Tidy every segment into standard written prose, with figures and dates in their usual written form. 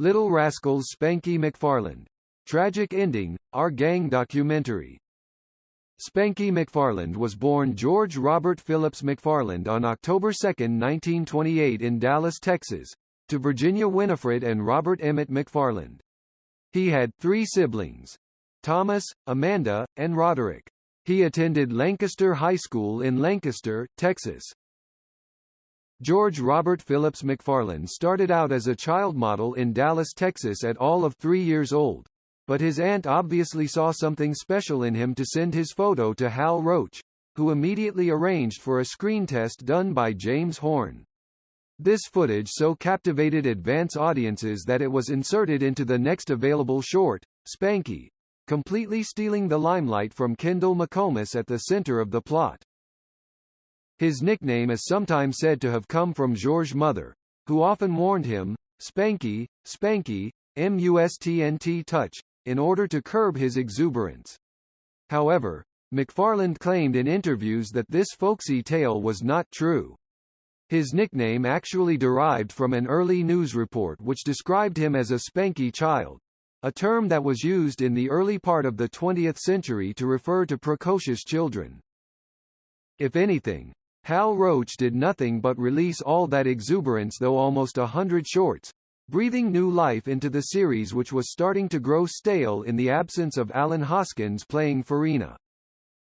Little Rascals Spanky McFarland. Tragic ending, Ourr Gang documentary. Spanky McFarland was born George Robert Phillips McFarland on October 2, 1928 in Dallas, Texas, to Virginia Winifred and Robert Emmett McFarland. He had 3 siblings: Thomas, Amanda, and Roderick. He attended Lancaster High School in Lancaster, Texas. George Robert Phillips McFarland started out as a child model in Dallas, Texas at all of 3 years old, but his aunt obviously saw something special in him to send his photo to Hal Roach, who immediately arranged for a screen test done by James Horn. This footage so captivated advance audiences that it was inserted into the next available short, Spanky, completely stealing the limelight from Kendall McComas at the center of the plot. His nickname is sometimes said to have come from George's mother, who often warned him, "Spanky, Spanky, mustn't touch," in order to curb his exuberance. However, McFarland claimed in interviews that this folksy tale was not true. His nickname actually derived from an early news report which described him as a spanky child, a term that was used in the early part of the 20th century to refer to precocious children. If anything, Hal Roach did nothing but release all that exuberance, though almost 100 shorts, breathing new life into the series, which was starting to grow stale in the absence of Alan Hoskins playing Farina.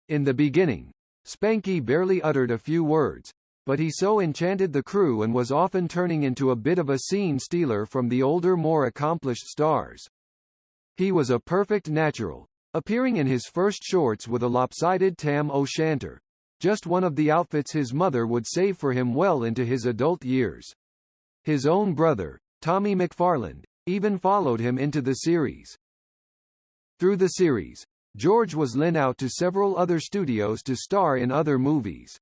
In the beginning, Spanky barely uttered a few words, but he so enchanted the crew and was often turning into a bit of a scene stealer from the older, more accomplished stars. He was a perfect natural, appearing in his first shorts with a lopsided tam o'shanter, just one of the outfits his mother would save for him well into his adult years. His own brother, Tommy McFarland, even followed him into the series. Through the series, George was lent out to several other studios to star in other movies.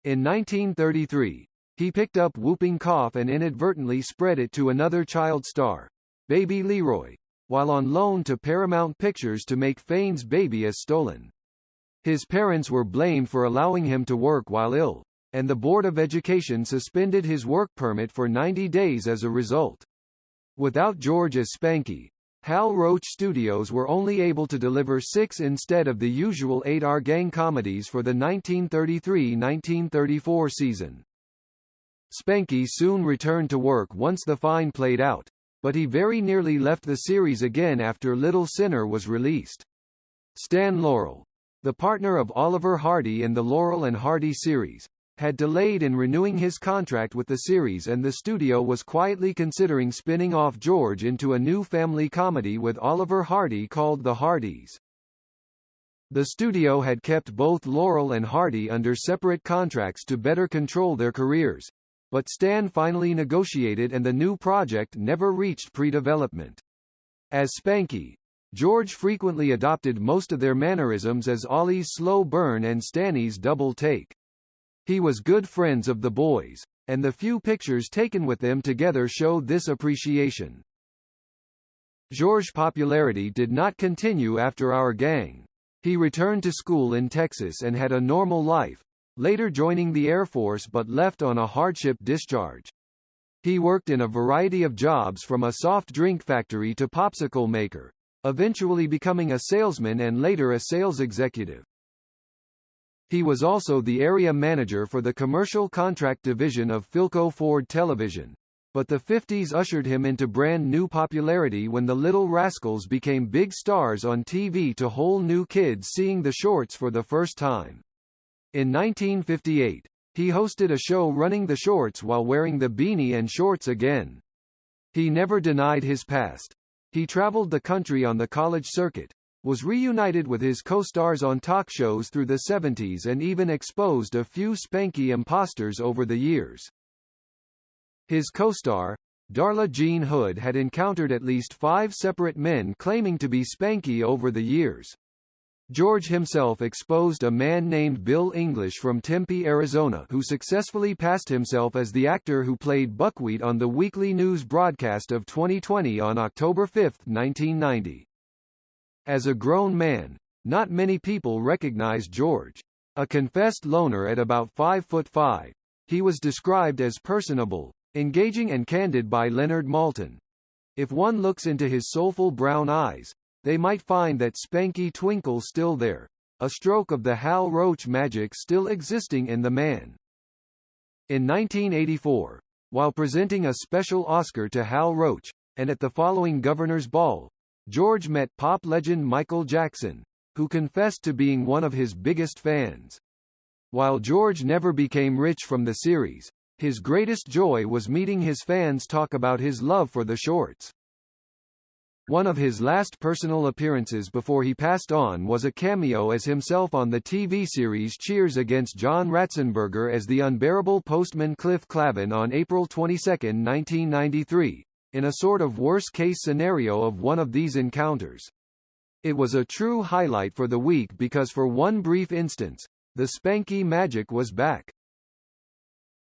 In 1933, he picked up whooping cough and inadvertently spread it to another child star, Baby Leroy, while on loan to Paramount Pictures to make Fane's Baby Is Stolen. His parents were blamed for allowing him to work while ill, and the Board of Education suspended his work permit for 90 days as a result. Without George as Spanky, Hal Roach Studios were only able to deliver 6 instead of the usual 8 Ourr Gang comedies for the 1933-1934 season. Spanky soon returned to work once The Fine played out, but he very nearly left the series again after Little Sinner was released. Stan Laurel, the partner of Oliver Hardy in the Laurel and Hardy series, had delayed in renewing his contract with the series, and the studio was quietly considering spinning off George into a new family comedy with Oliver Hardy called The Hardys. The studio had kept both Laurel and Hardy under separate contracts to better control their careers, but Stan finally negotiated and the new project never reached pre-development. As Spanky, George frequently adopted most of their mannerisms as Ollie's slow burn and Stanny's double take. He was good friends of the boys, and the few pictures taken with them together showed this appreciation. George's popularity did not continue after Ourr Gang. He returned to school in Texas and had a normal life, later joining the Air Force but left on a hardship discharge. He worked in a variety of jobs from a soft drink factory to popsicle maker, eventually becoming a salesman and later a sales executive. He was also the area manager for the commercial contract division of Philco Ford Television, but the 50s ushered him into brand new popularity when the Little Rascals became big stars on TV to whole new kids seeing the shorts for the first time. In 1958, he hosted a show running the shorts while wearing the beanie and shorts again. He never denied his past. He traveled the country on the college circuit, was reunited with his co-stars on talk shows through the 70s, and even exposed a few Spanky imposters over the years. His co-star, Darla Jean Hood, had encountered at least 5 separate men claiming to be Spanky over the years. George himself exposed a man named Bill English from Tempe, Arizona, who successfully passed himself as the actor who played Buckwheat on the weekly news broadcast of 2020 on October 5, 1990. As a grown man, not many people recognized George. A confessed loner at about 5'5", he was described as personable, engaging and candid by Leonard Maltin. If one looks into his soulful brown eyes, they might find that Spanky twinkle still there, a stroke of the Hal Roach magic still existing in the man. In 1984, while presenting a special Oscar to Hal Roach, and at the following Governor's Ball, George met pop legend Michael Jackson, who confessed to being one of his biggest fans. While George never became rich from the series, his greatest joy was meeting his fans talk about his love for the shorts. One of his last personal appearances before he passed on was a cameo as himself on the TV series Cheers against John Ratzenberger as the unbearable postman Cliff Clavin on April 22, 1993, in a sort of worst-case scenario of one of these encounters. It was a true highlight for the week because for one brief instance, the Spanky magic was back.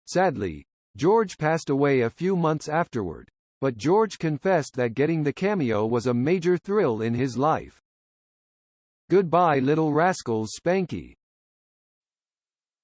Sadly, George passed away a few months afterward, but George confessed that getting the cameo was a major thrill in his life. Goodbye Little Rascals Spanky.